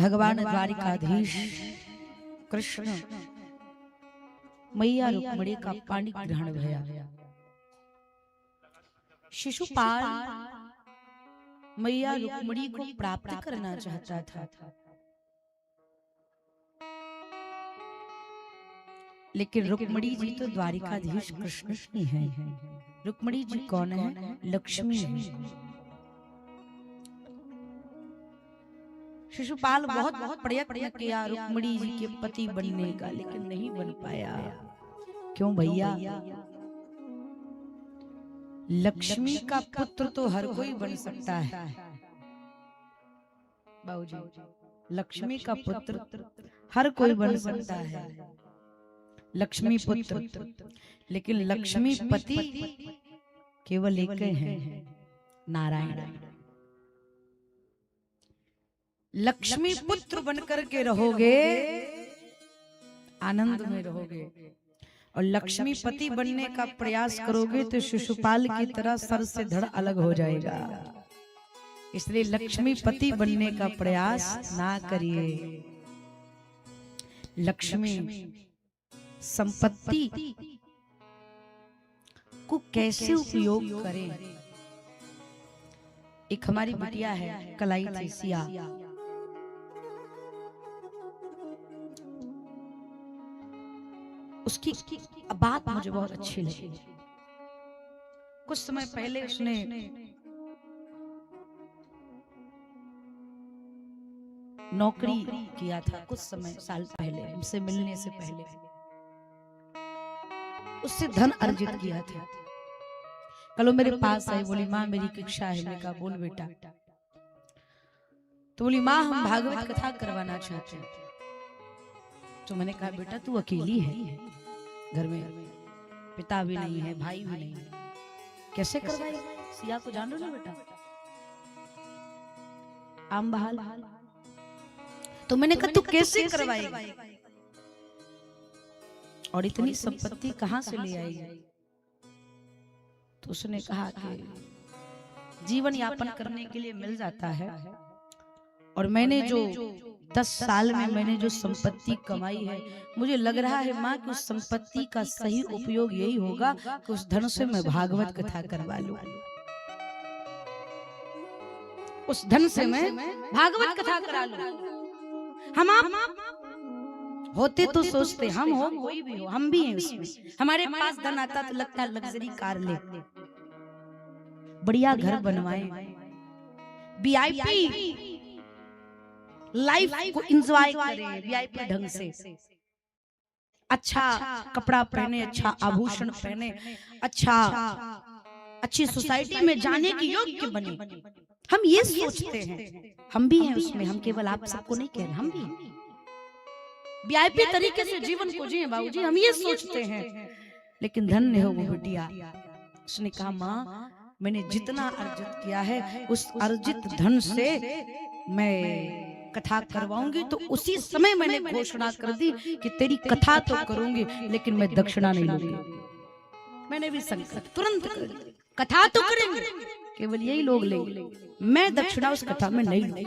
भगवान द्वारिकाधीश कृष्ण मैया रुक्मिणी का पाणी ग्रहण भया। शिशुपाल मैया रुक्मिणी को प्राप्त करना चाहता था, लेकिन रुक्मिणी जी तो द्वारिकाधीश कृष्ण ही है। रुक्मिणी जी कौन है? लक्ष्मी है। शिशुपाल बहुत प्रयत्न किया रुक्मिणी जी के पति बनने का, लेकिन नहीं बन पाया। क्यों भैया? लक्ष्मी का पुत्र तो हर कोई बन सकता है बाबूजी, लक्ष्मी का पुत्र हर कोई बन सकता है, लक्ष्मी पुत्र, लेकिन लक्ष्मी पति केवल एक है, नारायण। लक्ष्मी पुत्र बनकर के रहोगे, आनंद में रहोगे, और लक्ष्मी पति बनने का प्रयास करोगे तो शिशुपाल की तरह सर से धड़ अलग हो जाएगा। इसलिए लक्ष्मी पति बनने का प्रयास ना करिए। लक्ष्मी संपत्ति को कैसे उपयोग करें? एक हमारी बिटिया है कलाई थी सिया, उसकी बात मुझे बहुत अच्छी लगी। कुछ समय पहले उसने नौकरी किया था, कुछ समय साल पहले हमसे मिलने से पहले उससे धन अर्जित किया था। कल वो मेरे पास आई, बोली माँ मेरी कक्षा है। मैंने कहा बोल बेटा। तो बोली माँ हम भागवत कथा करवाना चाहते हैं। तो मैंने कहा बेटा तू अकेली है, घर में पिता भी नहीं है, भाई भी नहीं है, कैसे करवाएगी? सिया को जान लो ना बेटा, आम बहाल। तो मैंने कहा तू कैसे करवाएगी और इतनी संपत्ति कहां से ले आएगी? तो उसने कहा कि जीवन यापन करने के लिए मिल जाता है, और मैंने जो 10 साल में मैंने जो संपत्ति कमाई है, मुझे लग रहा है माँ कि उस संपत्ति का सही उपयोग यही होगा कि उस धन से मैं भागवत कथा करवा लूं, उस धन से मैं भागवत कथा करा लूं। हम आप होते तो सोचते हम हो, कोई भी हो, हम भी हैं उसमें। हमारे पास धन आता तो लगता है लग्जरी कार ले, बढ़िया घर बनवाएं, वीआईपी लाइफ को एंजॉय करें, वीआईपी ढंग से, अच्छा कपड़ा पहने, अच्छा आभूषण पहने, अच्छी सोसाइटी में जाने की योग्य बने। हम ये सोचते हैं, हम भी हैं उसमें। हम केवल आप सबको नहीं कह रहे, हम भी वीआईपी तरीके से जीवन को जिए बाबूजी, हम ये सोचते हैं। लेकिन धन्य हो वो बिटिया, उसने कहा माँ मैंने जितना अर्जित किया है उस अर्जित धन से मैं कथा करवाऊंगी। तो उसी समय मैंने घोषणा कर दी कि तेरी कथा तो करूंगी, लेकिन मैं दक्षिणा नहीं लूंगी। मैंने भी संकल्प तुरंत कर दी, कथा तो करेंगे, केवल यही लोग लेंगे, मैं दक्षिणा उस कथा में नहीं लूंगी।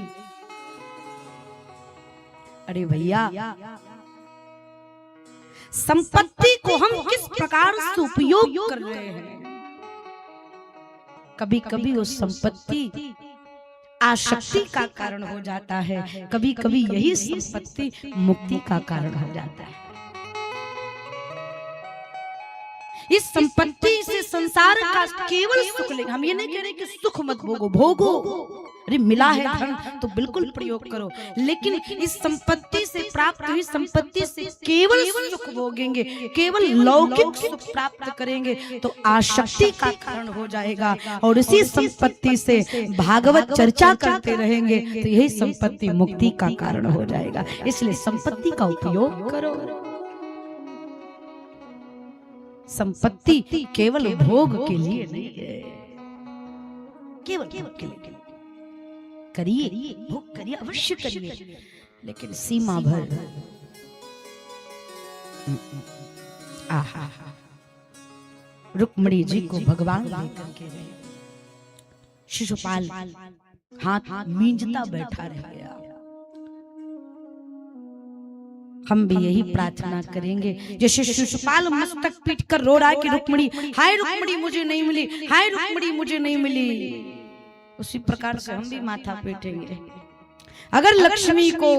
अरे भैया संपत्ति को हम किस प्रकार से उपयोग कर रहे हैं? कभी कभी उस संपत्ति आसक्ति का कारण हो जाता है, कभी कभी यही संपत्ति मुक्ति का कारण हो जाता है। इस संपत्ति से संसार का केवल सुख लेंगे। हम ये नहीं कह रहे कि सुख मत भोगो, भोगो, अरे मिला है धन तो बिल्कुल प्रयोग करो, लेकिन इस संपत्ति से प्राप्त हुई संपत्ति से केवल सुख भोगेंगे, केवल लौकिक सुख प्राप्त करेंगे तो आसक्ति का कारण हो जाएगा। और इसी संपत्ति से भागवत चर्चा करते रहेंगे तो यही संपत्ति मुक्ति का कारण हो जाएगा। इसलिए संपत्ति का उपयोग करो। संपत्ति केवल भोग के लिए नहीं है, केवल भोग के लिए करिए, भोग करिए, अवश्य करिए, लेकिन सीमा भर। आहा रुक्मिणी जी को भगवान लेकर के गए। शिशुपाल हाथ मींजता बैठा रह गया। हम भी यही प्रार्थना करेंगे। जैसे शिशुपाल मस्तक पीट कर रो रहा है कि रुक्मिणी, हाय रुक्मिणी मुझे नहीं मिली, हाय रुक्मिणी मुझे नहीं मिली, उसी प्रकार से हम भी माथा पीटेंगे। अगर लक्ष्मी को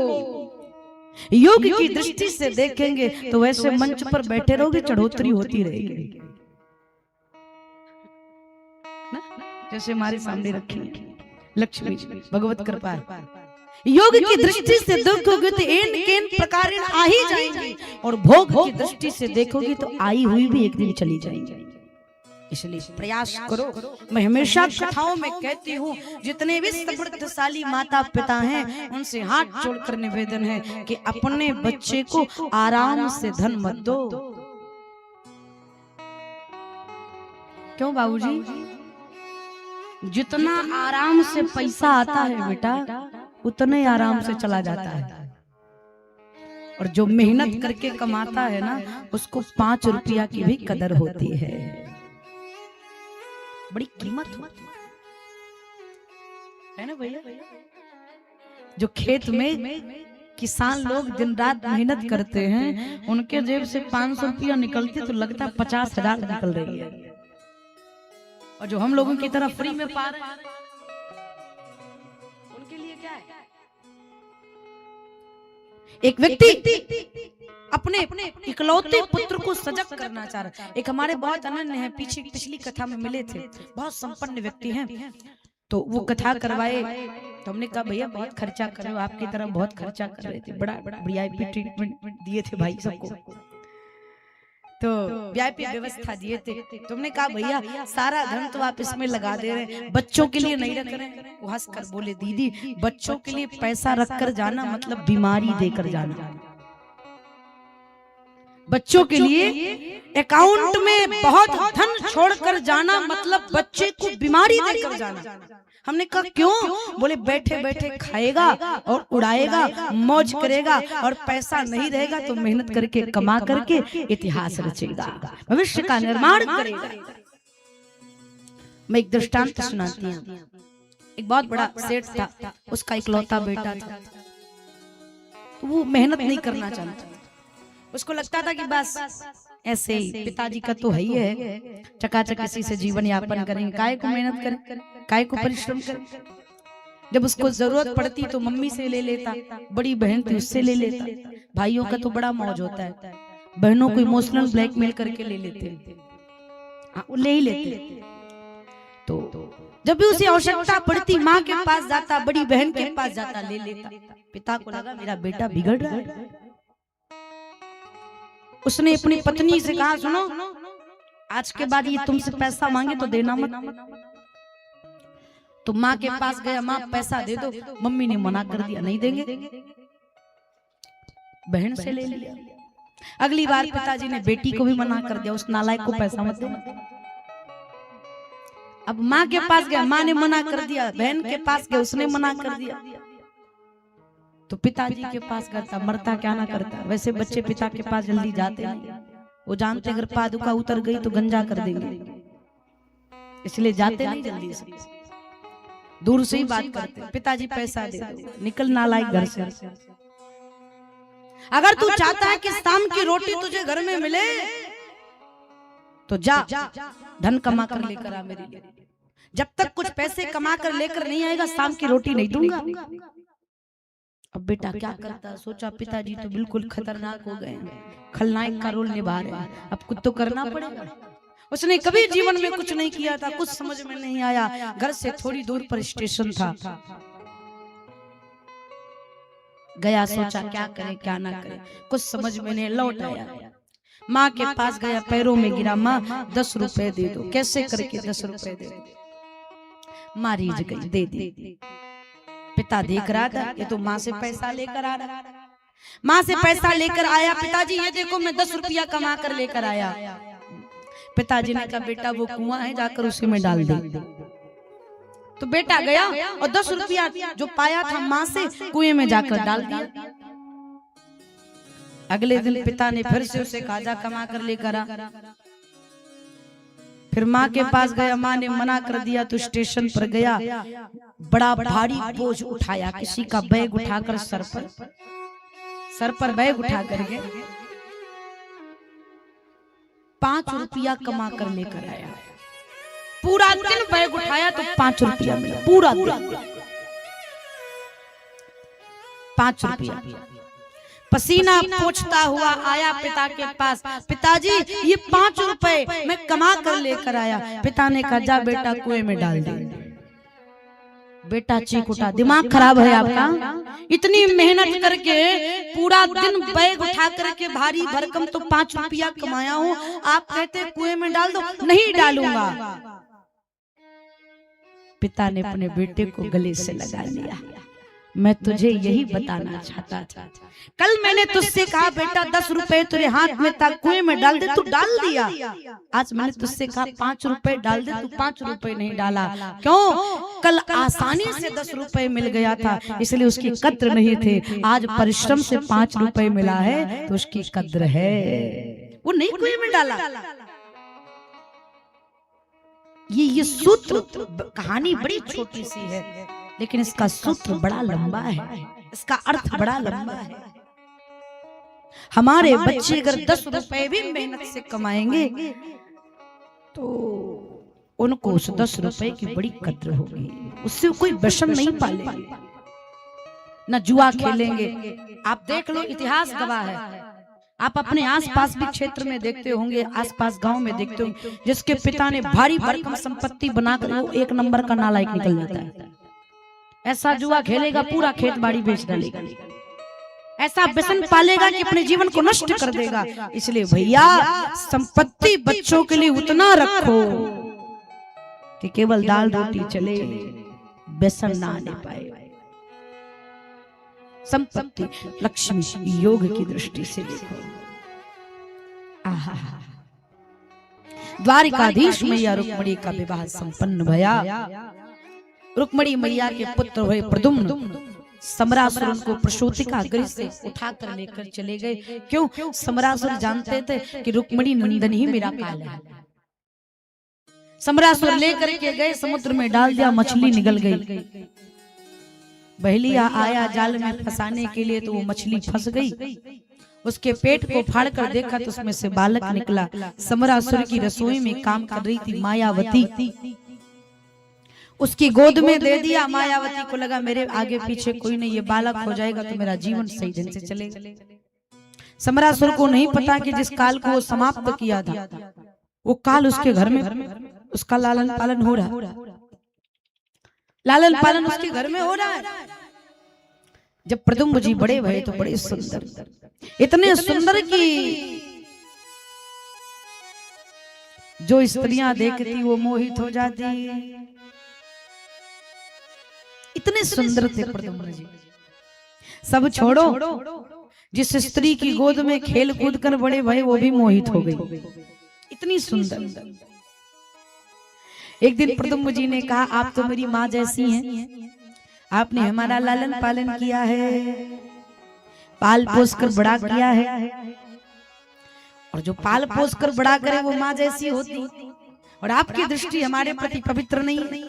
योग की दृष्टि से देखेंगे तो वैसे मंच पर बैठे रहोगे, चढ़ोतरी होती रहेगी ना, जैसे हमारे सामने रखी लक्ष्मी भगवत कृपा। योग की दृष्टि से देखोगे तो एन केन प्रकार आ ही जाएंगी, और भोग की दृष्टि से देखोगे तो आई हुई भी एक दिन चली जाएंगी। इसलिए प्रयास करो। मैं हमेशा कथाओं में कहती हूँ, जितने भी समृद्धशाली माता पिता हैं उनसे हाथ जोड़कर निवेदन है कि अपने बच्चे को आराम से धन मत दो। क्यों बाबूजी? जितना आराम से पैसा आता है बेटा, उतने आराम से चला जाता है, और जो मेहनत करके कमाता है ना, उसको 5 रुपया की भी कदर होती है, बड़ी कीमत है ना भैया। जो खेत में किसान लोग दिन रात मेहनत करते हैं, उनके जेब से 500 रुपया निकलते तो लगता 50,000 निकल रही है, और जो हम लोगों की तरह फ्री में पा रहे हैं, उनके लिए क्या है? एक व्यक्ति अपने इकलौते पुत्र को सजग करना चाह रहा है। एक हमारे बहुत अनन्य है, पीछे पिछली कथा में मिले थे, बहुत संपन्न व्यक्ति हैं, तो वो कथा करवाए, तो हमने कहा भैया बहुत खर्चा कर रहे हो, आपकी तरह बहुत खर्चा कर रहे थे, बड़ा वीआईपी ट्रीटमेंट दिए थे भाई सबको, तो वीआईपी व्यवस्था दिए थे। तुमने कहा भैया सारा धन तो आप इसमें लगा दे रहे हैं, बच्चों के लिए नहीं रख रहे हैं। वो हंस कर बोले, दीदी बच्चों के लिए पैसा रख कर जाना मतलब बीमारी देकर जाना। बच्चों के लिए अकाउंट में बहुत धन छोड़कर जाना मतलब बच्चे को बीमारी देकर जाना। हमने कहा क्यों? बोले बैठे बैठे खाएगा और उड़ाएगा, मौज करेगा, और पैसा नहीं रहेगा तो मेहनत करके कमा करके इतिहास रचेगा, भविष्य का निर्माण करेगा। मैं एक दृष्टांत सुनाती हूँ। एक बहुत बड़ा सेठ था, उसका इकलौता बेटा था, तो वो मेहनत नहीं करना चाहता। उसको लगता था कि बस ऐसे ही पिताजी का तो है ही है, चकाचक इसी से जीवन यापन करेंगे, काय को मेहनत करें, काय को परिश्रम करें। जब उसको जरूरत पड़ती तो मम्मी से ले लेता, बड़ी बहन थी उससे ले लेता। भाइयों का तो बड़ा मौज होता है, बहनों को इमोशनल ब्लैकमेल करके ले लेते हैं, वो ले ही लेते। तो जब भी उसे आवश्यकता पड़ती माँ के पास जाता, बड़ी बहन के पास जाता, ले लेता। पिता को लगा मेरा बेटा बिगड़ रहा है। उसने अपनी पत्नी से कहा, सुनो आज के बाद ये तुमसे पैसा मांगे तो देना मत। तो माँ के पास गया, माँ पैसा दे दो। मम्मी ने मना कर दिया, नहीं देंगे। बहन से ले लिया। अगली बार पिताजी ने बेटी को भी मना कर दिया, उस नालायक को पैसा मत देना। अब माँ के पास गया, माँ ने मना कर दिया। बहन के पास गया, उसने मना कर दिया। तो पिताजी के पास करता, मरता क्या ना करता। वैसे बच्चे पिता के पास जल्दी जाते नहीं, वो जानते अगर पादुका उतर गई तो गंजा कर देंगे, इसलिए जाते नहीं जल्दी से, दूर से ही बात करते। पिताजी पैसा दे दो, निकल नालायक घर से। अगर तू चाहता है कि शाम की रोटी तुझे घर में मिले तो जा धन कमा कर लेकर आ मेरे लिए। जब तक कुछ पैसे कमा कर लेकर नहीं आएगा शाम की रोटी नहीं दूंगा। अब बेटा क्या करता, सोचा पिताजी तो बिल्कुल खतरनाक हो गए, खलनायक का रोल निभा रहे हैं, अब कुछ तो करना पड़ेगा। उसने कभी जीवन में कुछ नहीं किया था, कुछ समझ में नहीं आया। घर से थोड़ी दूर पर स्टेशन था, गया, सोचा क्या करे क्या ना करे, कुछ समझ में नहीं, लौट आया। माँ के पास गया, पैरों में गिरा, माँ 10 रुपए दे दो। कैसे करके 10 रुपए दे दो। माँ रीझ गई, दे दे। पिता देख रहा था, ये तो माँ से पैसा लेकर आ रहा। माँ से पैसा लेकर आया, पिताजी ये देखो मैं 10 रुपया कमा कर लेकर आया। पिताजी ने कहा बेटा वो कुआं है, जाकर उसी में डाल दे। तो बेटा गया और 10 रुपया जो पाया था माँ से कुएं में जाकर डाल दिया। अगले दिन पिता ने फिर से उसे खाजा कमा कर लेकर आ। फिर माँ के पास गया, माँ ने मना कर दिया तो स्टेशन पर गया, बड़ा भारी बोझ उठाया, किसी का बैग उठाकर सर पर सर पर बैग उठा करके 5 रुपया कमा कर लेकर आया। पूरा दिन बैग उठाया तो 5 रुपया मिला, पूरा दिन 5 रुपया। पसीना पोंछता हुआ आया पिता के पास, पिताजी ये 5 रुपए मैं कमा कर लेकर आया। पिता ने कहा जा बेटा कुएं में डाल दे। बेटा चीख उठा, दिमाग खराब है आपका? इतनी मेहनत करके पूरा दिन बैग उठा करके भारी भरकम तो 5 रुपया कमाया हूँ, आप कहते कुएं में डाल दो। नहीं डालूंगा। पिता ने अपने बेटे को गले से लगा लिया। मैं तुझे यही बताना चाहता था, कल मैंने तुझसे कहा बेटा 10 रुपए तेरे हाथ में था, कुएं में डाल दे, तू डाल दिया। आज मैंने तुझसे कहा 5 रुपए डाल दे, तू 5 रुपए नहीं डाला। क्यों? कल आसानी से 10 रुपए मिल गया था इसलिए उसकी कद्र नहीं थे। आज परिश्रम से 5 रुपए मिला है तो उसकी कद्र है, वो नहीं कुएं में डाला। ये सूत्र, कहानी बड़ी छोटी सी है लेकिन इसका सूत्र बड़ा लंबा है, इसका अर्थ बड़ा लंबा है। हमारे बच्चे अगर 10 रुपए भी मेहनत से कमाएंगे तो उनको उस 10 रुपए की बड़ी कद्र होगी, उससे कोई व्यसन नहीं पालेंगे, न जुआ खेलेंगे। आप देख लो, इतिहास गवाह है। आप अपने आसपास भी क्षेत्र में देखते होंगे, आसपास गांव में देखते होंगे, जिसके पिता ने भारी भरकम संपत्ति बनाकर वो 1 नंबर का नालायक निकल जाता है। ऐसा जुआ खेलेगा पूरा खेत बाड़ी बेच डालेगा, ऐसा व्यसन पालेगा कि अपने जीवन को नष्ट कर देगा। इसलिए भैया संपत्ति बच्चों के लिए उतना रखो कि केवल दाल रोटी चले, व्यसन ना आने पाए। संपत्ति लक्ष्मी योग की दृष्टि से देखो। आहा, द्वारिकाधीश मैया रुक्मणी का विवाह संपन्न भया। रुक्मणी मैया के पुत्र हुए प्रद्युम्न, समरासुर उनको प्रसूतिका गृह से उठाकर लेकर चले गए। क्यों? समरासुर जानते थे कि रुक्मणी नंदन ही मेरा काल है। समरासुर लेकर के गए, समुद्र में डाल दिया, मछली निकल गई। बहेलिया आया जाल में फंसाने के लिए तो वो मछली फंस गई। उसके पेट को फाड़ कर देखा तो उसमें से बालक निकला। समरासुर की रसोई में काम कर रही थी मायावती, उसकी गोद में दे दिया। मायावती को लगा मेरे आगे पीछे कोई नहीं, ये बालक हो जाएगा तो मेरा जीवन सही ढंग से चलेगा। समरासुर को नहीं पता कि जिस काल को वो समाप्त किया था वो काल उसके घर में उसका लालन पालन हो रहा है, लालन पालन उसके घर में हो रहा है। जब प्रद्युम्न जी बड़े भये तो बड़े सुंदर, इतने सुंदर कि जो स्त्रियां देखती वो मोहित हो जाती। इतने सुंदर थे प्रद्युम्न जी। सब छोड़ो, जिस स्त्री की गोद में खेल कूद कर बड़े भये वो भी मोहित हो गई, इतनी सुंदर। एक दिन प्रद्युम्न जी ने कहा आप तो मेरी माँ जैसी हैं, आपने हमारा लालन पालन किया है, पाल पोस कर बड़ा किया है, और जो पाल पोस कर बड़ा करे वो माँ जैसी होती, और आपकी दृष्टि हमारे प्रति पवित्र नहीं है।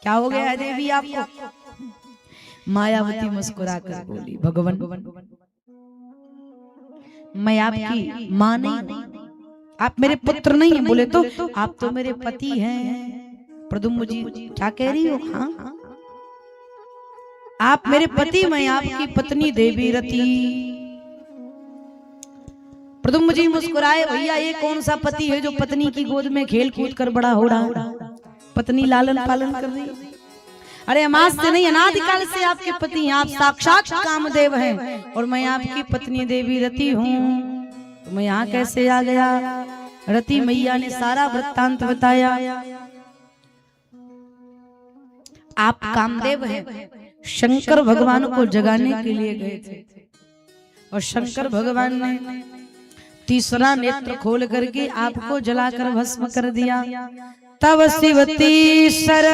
क्या हो गया है देवी आपको? मायावती मुस्कुरा कर बोली भगवान मैं आपकी माँ नहीं, आप मेरे पुत्र नहीं हैं। बोले तो आप तो मेरे पति हैं। प्रद्युम्न जी क्या कह रही हो? हाँ आप मेरे पति, मैं आपकी पत्नी देवी रति। प्रद्युम्न जी मुस्कुराए, भैया ये कौन सा पति है जो पत्नी की गोद में खेल कूद कर बड़ा हो रहा है, पत्नी लालन पालन कर रही? अरे हम आज से नहीं, अनादिकाल से आपके पति हैं, आप साक्षात कामदेव हैं और मैं आपकी पत्नी देवी रति हूँ। तो मैं यहाँ कैसे आ गया? रति मैया ने सारा वृत्तांत बताया। आप कामदेव हैं, शंकर भगवान को जगाने के लिए गए थे और शंकर भगवान ने तीसरा नेत्र खोल करके आपको जलाकर भस्म कर दिया। तब शिवती सर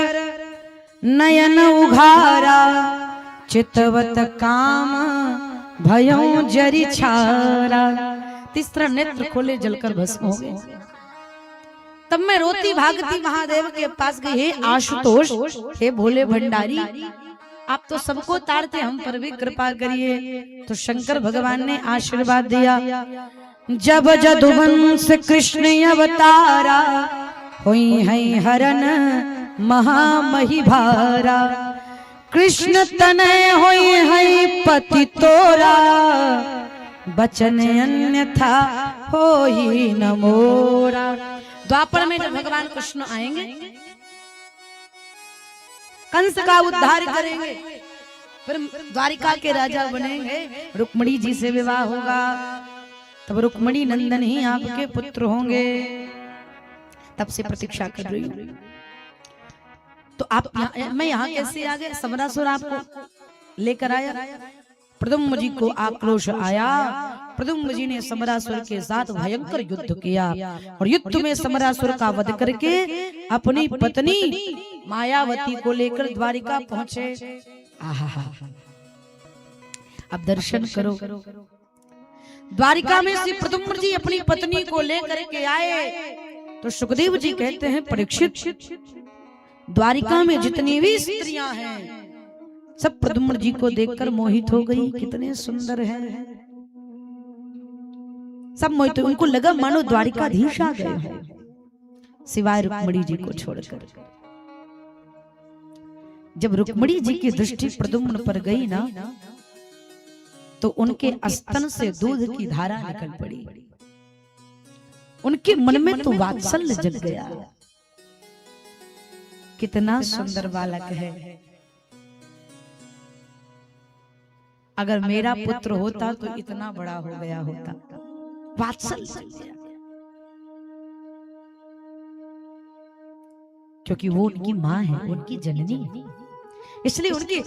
नयन उघारा, चितवत काम भयों जरी छारा। तीसरा नेत्र खोले जलकर भस्म हो गए। तब मैं रोती भागती महादेव के पास गई, हे आशुतोष, हे भोले भंडारी, आप तो सबको तारते, हम पर भी कृपा करिए। तो शंकर भगवान ने आशीर्वाद दिया। जब जदुवंश कृष्ण अवतारा, हुई है हरन महामही भारा। कृष्ण तनय हुई है पति तोरा, बचन अन्यथा होई न मोरा। द्वापर में जब भगवान कृष्ण आएंगे, कंस का उद्धार करेंगे, फिर द्वारिका के राजा बनेंगे, रुक्मिणी जी से विवाह होगा, तब रुक्मिणी नंदन ही आपके पुत्र होंगे। तब से प्रतीक्षा कर रही हूँ। तो आप मैं यहाँ कैसे आ गए? समरासुर आपको लेकर आया, प्रद्युम्न जी को आक्रोश आया। प्रद्युम्न जी ने समरासुर के साथ भयंकर युद्ध किया और युद्ध में समरासुर का वध करके अपनी पत्नी मायावती को लेकर द्वारिका पहुंचे। आहा, अब दर्शन करो। द्वारिका में श्री प्रद्युम्न जी अपनी पत्नी को लेकर के आए तो सुखदेव जी कहते हैं, परीक्षित, द्वारिका में जितनी भी स्त्रियां हैं सब प्रद्युम्न जी को देखकर मोहित हो गई। कितने सुंदर हैं, सब मोहित। उनको लगा मानो द्वारिकाधीश आ गए हैं, सिवाय रुक्मिणी जी को छोड़कर। जब रुक्मिणी जी की दृष्टि प्रद्युम्न पर गई ना, तो उनके स्तन से दूध की धारा निकल पड़ी। उनके मन में तो वात्सल्य जग गया। कितना सुंदर बालक है, अगर मेरा पुत्र होता तो इतना बड़ा हो गया होता। वात्सल्य जग गया, क्योंकि वो उनकी माँ है, उनकी जननी है, इसलिए उनकी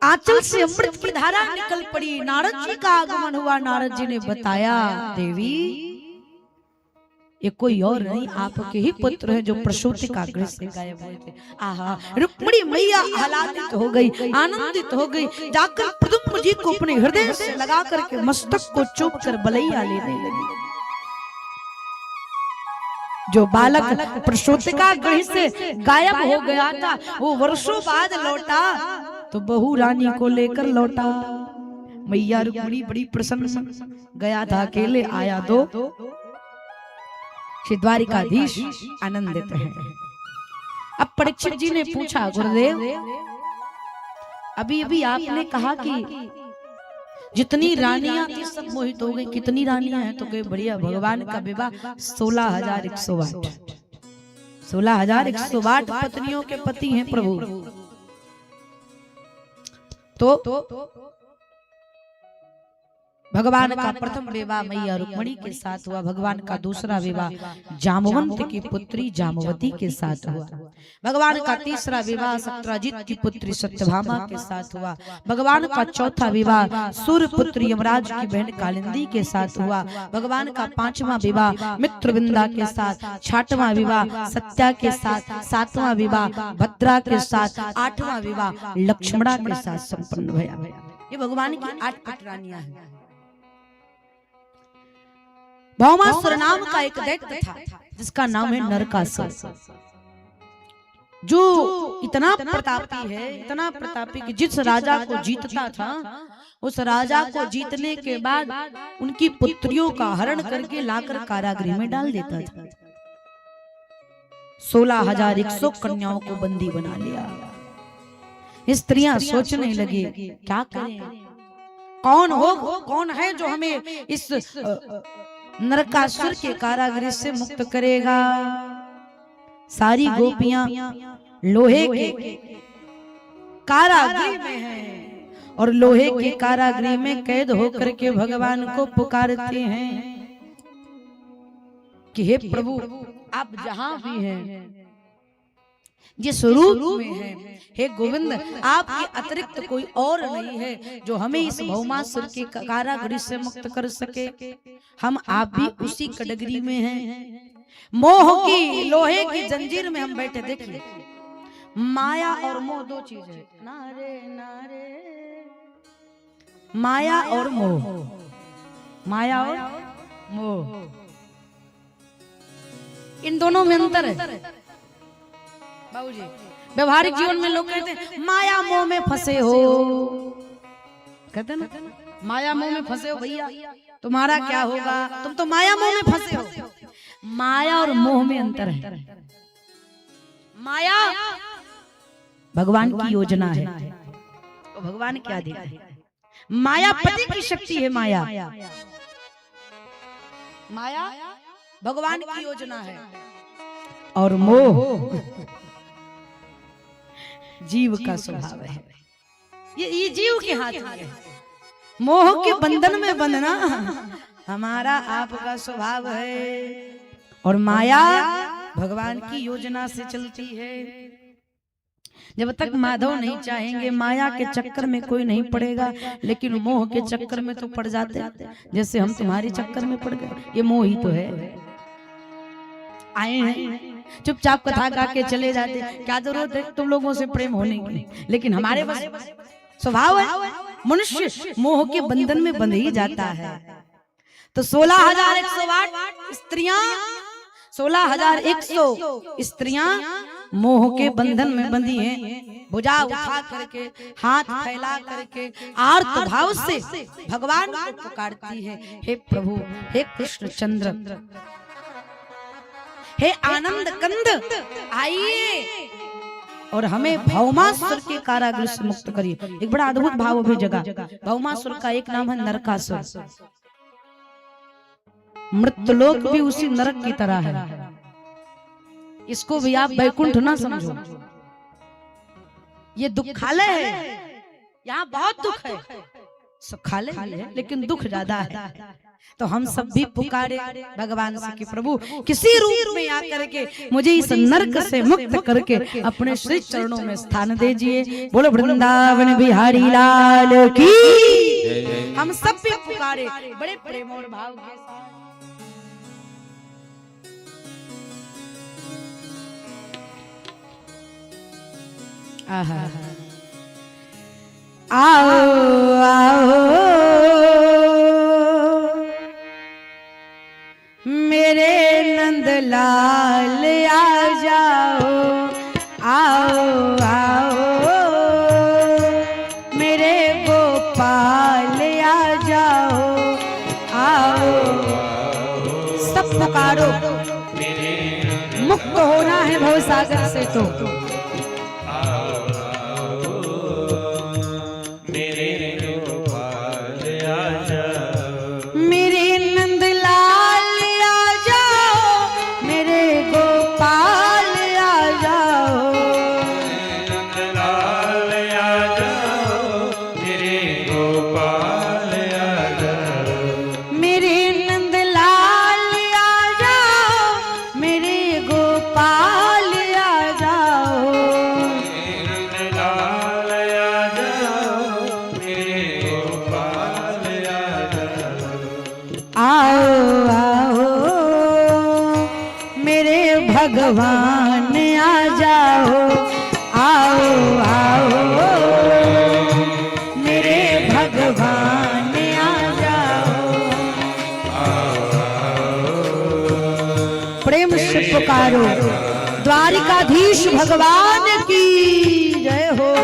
आंचल से अमृत की धारा निकल पड़ी। नारद जी का आगमन हुआ। नारद जी ने बताया, देवी ये कोई और नहीं, आपके ही पुत्र है जो प्रसूति का गृह से गायब हुए थे। आहा, रुक्मिणी मैया आह्लादित हो गई, आनंदित हो गई, जाकर प्रद्युम्न जी को अपने हृदय से लगा करके मस्तक को चूम कर बलैया लेने लगी। जो बालक प्रसूति का गृह से गायब हो गया था, वो वर्षों बाद लौटा तो बहू रानी को लेकर लौटा। मैया रुक्मिणी बड़ी प्रसन्न, गया था अकेले, आया दो। श्री द्वारिकाधीश आनंदित है। अब परीक्षित जी ने पूछा, गुरुदेव अभी अभी आपने कहा कि जितनी रानियां थी सब मोहित हो गई, कितनी रानियां हैं? तो कहे बढ़िया, भगवान का विवाह 16,108 16,108 पत्नियों के पति हैं प्रभु। तो भगवान का प्रथम विवाह मैया रुक्मिणी के साथ हुआ, भगवान का दूसरा विवाह जामवंत की पुत्री जामवती के साथ हुआ, भगवान का तीसरा विवाह सत्यजित की पुत्री सत्यभामा के साथ हुआ, भगवान का चौथा विवाह सूर्यपुत्र यमराज की बहन कालिंदी के साथ हुआ, भगवान का पांचवा विवाह मित्रविंदा के साथ, छठवां विवाह सत्या के साथ, सातवां विवाह भद्रा के साथ, आठवां विवाह लक्ष्मणा के साथ संपन्न हुआ। ये भगवान की 8 रानियां हैं। भौमासुर नाम का एक दैत्य था जिसका नाम है नरकासुर, जो इतना प्रतापी है, इतना प्रतापी कि जिस राजा को जीतता था उस राजा को जीतने के बाद उनकी पुत्रियों का हरण करके लाकर कारागृह में डाल देता था। 16,100 कन्याओं को बंदी बना लिया। स्त्रियां सोचने लगी क्या करें, कौन है जो हमें इस नरकासुर के कारागृह से मुक्त करेगा। सारी गोपियां लोहे के कारागृह में हैं और लोहे के कारागृह में कैद होकर के भगवान को पुकारते हैं कि हे प्रभु आप जहां भी हैं, जिस रूप में है, हे गोविंद आपके अतिरिक्त कोई और नहीं है जो हमें इस भौमासुर के कारागृह से मुक्त कर सके। हम आप भी उसी कटगरी में हैं। मोह की लोहे की जंजीर में हम बैठे। देखिए माया और मोह दो चीज है, नारे नारे, माया और मोह, माया और मोह, इन दोनों में अंतर है बाबूजी। व्यवहारिक जीवन में लोग कहते हैं माया मोह में फंसे हो, कहते हैं ना माया मोह में फंसे हो भैया, तुम्हारा क्या होगा, तुम तो माया मोह में फंसे हो। माया और मोह में अंतर है। माया भगवान की योजना है, तो भगवान क्या देता है, मायापति की शक्ति है माया। माया भगवान की योजना है और मोह जीव का स्वभाव है। ये जीव के हाथ में है। मोह के बंधन में बंधना हमारा आपका स्वभाव है और माया भगवान की योजना से चलती है। जब तक माधव नहीं चाहेंगे माया के चक्कर में कोई नहीं पड़ेगा, लेकिन मोह के चक्कर में तो पड़ जाते हैं। जैसे हम तुम्हारे चक्कर में पड़ गए, ये मोह ही तो है। आए हैं चुपचाप कथा गा के चले जाते, क्या जरूरत है तुम लोगों से प्रेम होने की, लेकिन हमारे बस स्वभाव है मनुष्य मोह के बंधन में बंध ही जाता है। तो 16,108 स्त्रियां 16,100 स्त्रियां मोह के बंधन में बंधी हैं। भुजा उठा करके हाथ फैला करके आर्त भाव से भगवान को पुकारती है, हे प्रभु, हे कृष्ण चंद्र, हे आनंद कंद, आइए और हमें भौमासुर के कारागृह से मुक्त करिए। एक बड़ा अद्भुत भाव भी जगह। भौमासुर का एक नाम है नरकासुर। मृत्युलोक भी उसी नरक की तरह है। इसको भी आप वैकुंठ ना समझो, ये दुखालय है। यहाँ बहुत दुख है, सुखालय है लेकिन दुख ज्यादा है। तो हम सब भी पुकारे भगवान से कि प्रभु किसी रूप में आकर के मुझे इस नरक से मुक्त करके अपने श्री चरणों में स्थान दीजिए। बोलो वृंदावन बिहारी लाल की। हम सब भी पुकारे बड़े प्रेम और भाव के साथ। आओ आओ मेरे नंदलाल आ जाओ, आओ आओ मेरे गोपाल आ जाओ, आओ सब पुकारो। मुक्त होना है भवसागर से तो भगवान आ जाओ, आओ आओ मेरे भगवान आ जाओ, प्रेम से पुकारो। द्वारिकाधीश भगवान की जय हो।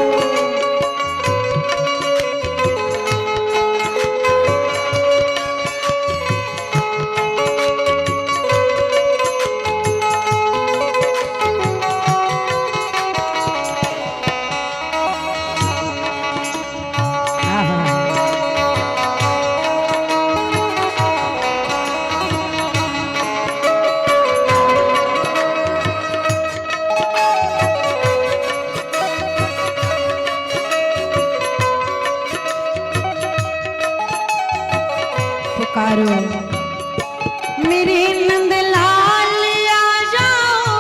मेरे नंदलाल आ जाओ,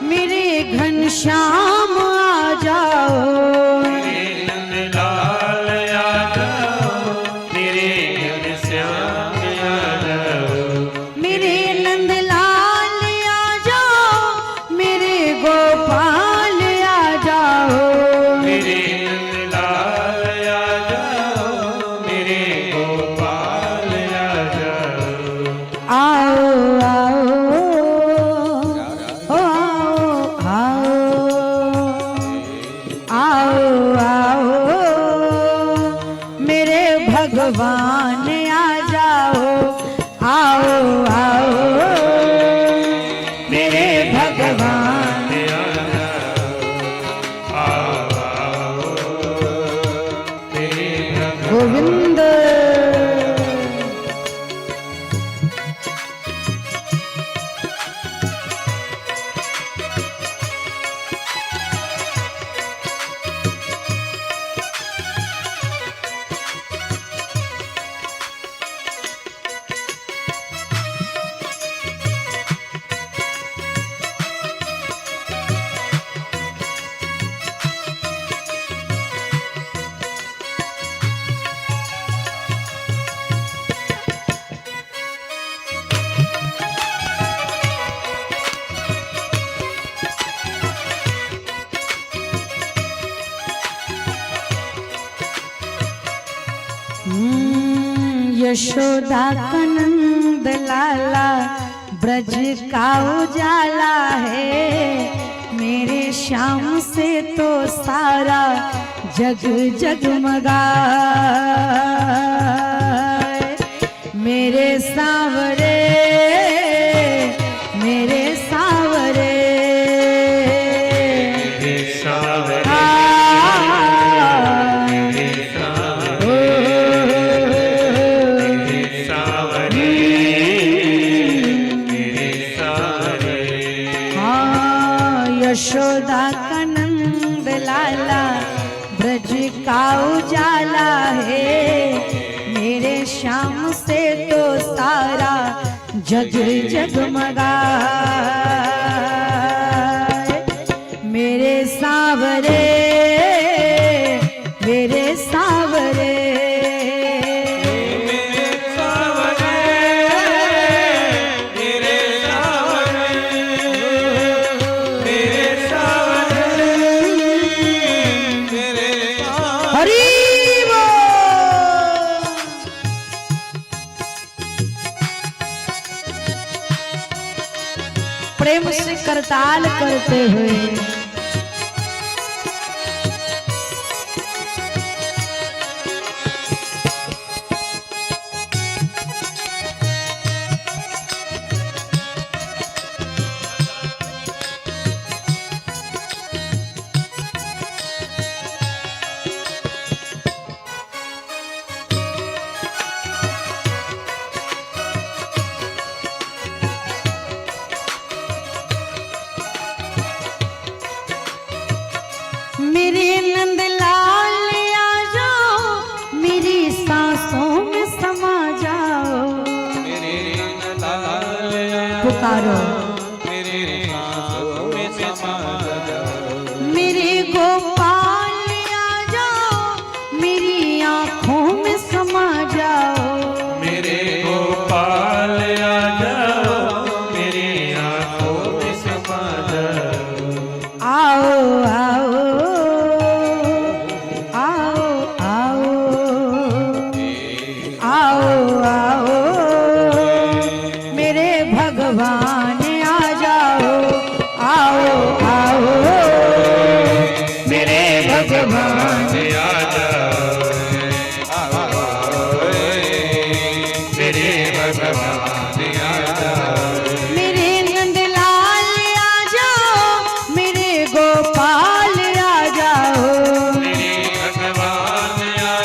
मेरे घनश्याम आ जाओ, मेरे नंदलाल आ जाओ, मेरे घनश्याम आ जाओ, मेरे नंदलाल आ जाओ, मेरे गोपाल आ जाओ, मेरे नंदलाल आ जाओ, मेरे गोपाल आ जाओ, आओ आओ आओ आओ आओ मेरे भगवान। गोविंद यशोदा का नंद लाला ब्रज का उजाला है, मेरे श्याम से तो सारा जग जगमगाए। मेरे सांवरे मेरे सांवरे यशोदा का नंद लाला ब्रज का उजाला है, मेरे श्याम से तो सारा जग जगमगाए। मेरे सांवरे मेरे सांवरे प्रेम से करताल करते हुए मेरे नंद लाल आ जाओ, मेरी सांसों में समा जाओ। मेरे नंद लाल पुकारो मेरे सांसों में समा जाओ। मेरे गोपाल आ जाओ, मेरी आँखों में समा जाओ। मेरे गोपाल आ जाओ, मेरी आँखों में समा जाओ। आओ आओ भगवान आ जाओ। आओ आओ मेरे भगवान आ जाओ। आओ मेरे भगवान आ जाओ। मेरे नंदलाल आ जाओ, मेरे गोपाल आ जाओ। मेरे भगवान आ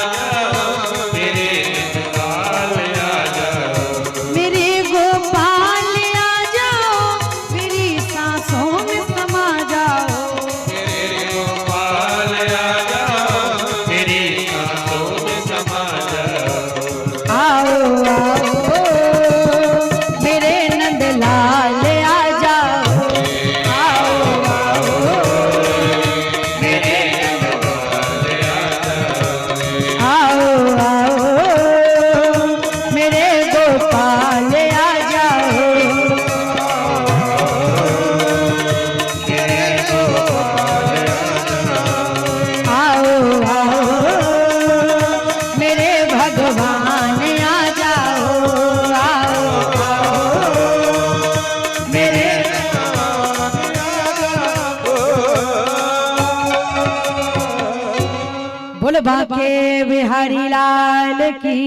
जाओ, मेरे नंदलाल आ जाओ। मेरे गोपाल बोल बाके बिहारी लाल की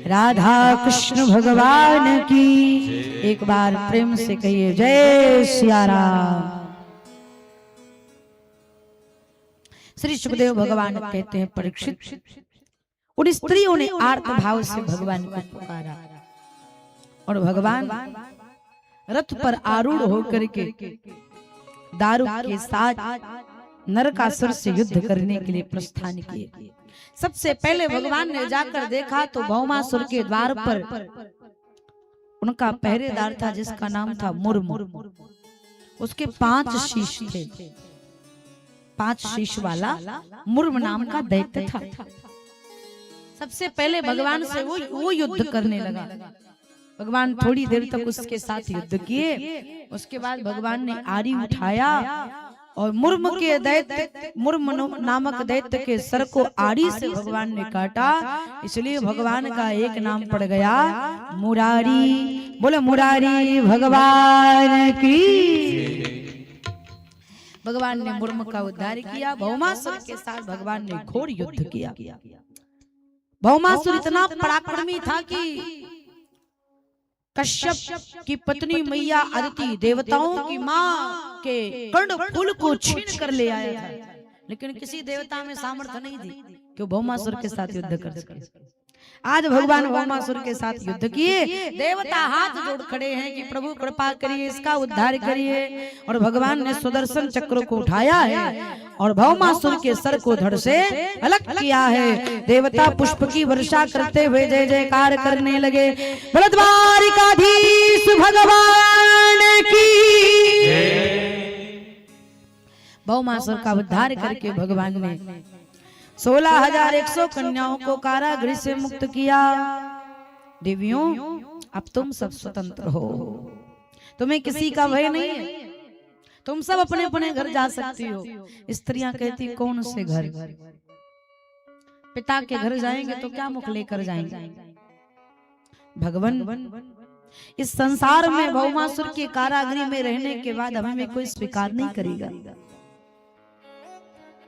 राधा कृष्ण भगवान की। एक बार प्रेम से कहिए जय सिया राम। श्री सुखदेव भगवान कहते हैं, परीक्षित, उन स्त्रियों ने आर्त भाव से भगवान को पुकारा और भगवान रथ पर आरूढ़ होकर के दारू के साथ नरकासुर से युद्ध करने के लिए प्रस्थान किए। सबसे पहले भगवान ने जाकर देखा तो भौमासुर के द्वार पर उनका पहरेदार था जिसका नाम था मुर्म। उसके 5 शीश थे, 5 शीश वाला मुर्म नाम का दैत्य था। सबसे पहले भगवान से वो युद्ध करने लगा। भगवान थोड़ी देर तक उसके साथ युद्ध किए। उसके बाद भगवान ने आरी उठाया और मुर्म के दैत्य, मुर्म नामक दैत्य के सर को आरी से भगवान ने काटा। इसलिए भगवान का एक नाम पड़ गया मुरारी। बोले मुरारी भगवान की। भगवान ने मुर्म का उद्धार किया। भौमासुर के साथ भगवान ने घोर युद्ध किया। भौमासुर इतना पराक्रमी था कि कश्यप की पत्नी मैया अदिति देवताओं की मां के कर्णफूल को छीन कर ले आया था, लेकिन किसी देवता में सामर्थ्य नहीं थी कि वो भौमासुर के साथ युद्ध कर सके। आज भगवान भौमासुर के साथ युद्ध किए। देवता हाथ जोड़ खड़े हैं कि प्रभु कृपा करिए, इसका उद्धार करिए। और भगवान ने सुदर्शन चक्र को उठाया है और भौमासुर के सर को धड़ से अलग किया है। देवता पुष्प की वर्षा करते हुए जय जयकार करने लगे। द्वारिकाधीश भगवान की। भौमासुर का उद्धार करके भगवान ने 16,100 कन्याओं को कारागृह से मुक्त किया। देवियों, अब तुम सब स्वतंत्र हो, तुम्हें किसी का भय नहीं है, तुम सब अपने अपने घर जा सकती हो। स्त्रियां कहती कौन से घर? पिता के घर जाएंगे तो क्या मुख लेकर जाएंगे? भगवान, इस संसार में भौमासुर के कारागृह में रहने के बाद हमें कोई स्वीकार नहीं करेगा।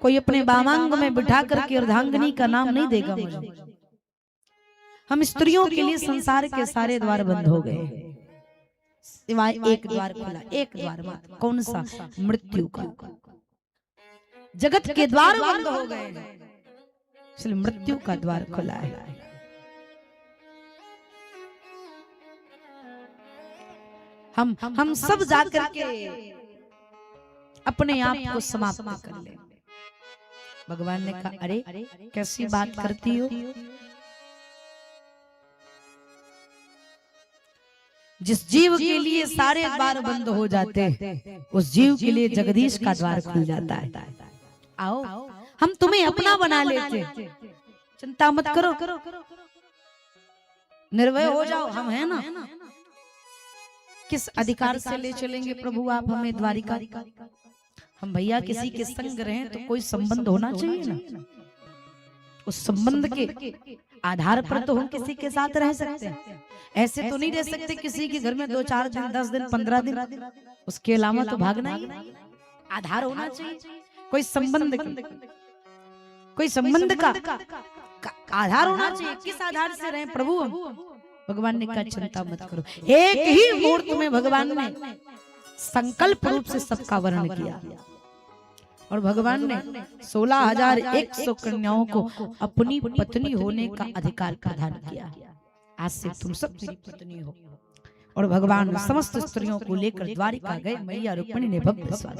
कोई अपने बामांग में बिठा करके अर्धांगिनी का नाम नहीं देगा मुझे। हम स्त्रियों के लिए संसार के सारे द्वार बंद हो गए, सिवाय एक द्वार खुला, एक द्वार मात्र। कौन सा? मृत्यु का। जगत के द्वार बंद हो गए, इसलिए मृत्यु का द्वार खुला है। हम सब जाकर के अपने आप को समाप्त कर ले। भगवान ने कहा, अरे कैसी बात करती हो? जिस जीव के लिए सारे द्वार बंद हो जाते हैं, उस जीव के लिए जगदीश का द्वार खुल जाता है। आओ, हम तुम्हें अपना बना लेते, चिंता मत करो, निर्भय हो जाओ, हम हैं ना। किस अधिकार से ले चलेंगे प्रभु आप हमें द्वारिका? हम भैया किसी के संग रहें तो कोई संबंध होना चाहिए ना। उस संबंध के आधार पर तो हम किसी के साथ रह सकते हैं। ऐसे तो नहीं रह सकते किसी के घर में 2-4 दिन, 10 दिन, 15 दिन, उसके अलावा तो भागना ही। आधार होना चाहिए, कोई संबंध का आधार होना चाहिए। किस आधार से रहे प्रभु? भगवान ने कहा चिंता मत करो। एक ही मुहूर्त में भगवान ने संकल्प रूप से सबका वर्ण किया और भगवान ने 16,100 कन्याओं को अपनी पत्नी होने का अधिकार प्रदान किया। आज से तुम सब मेरी पत्नी हो। और भगवान समस्त स्त्रियों को लेकर द्वारिका गए। मैया रुक्मिणी ने भव्य स्वागत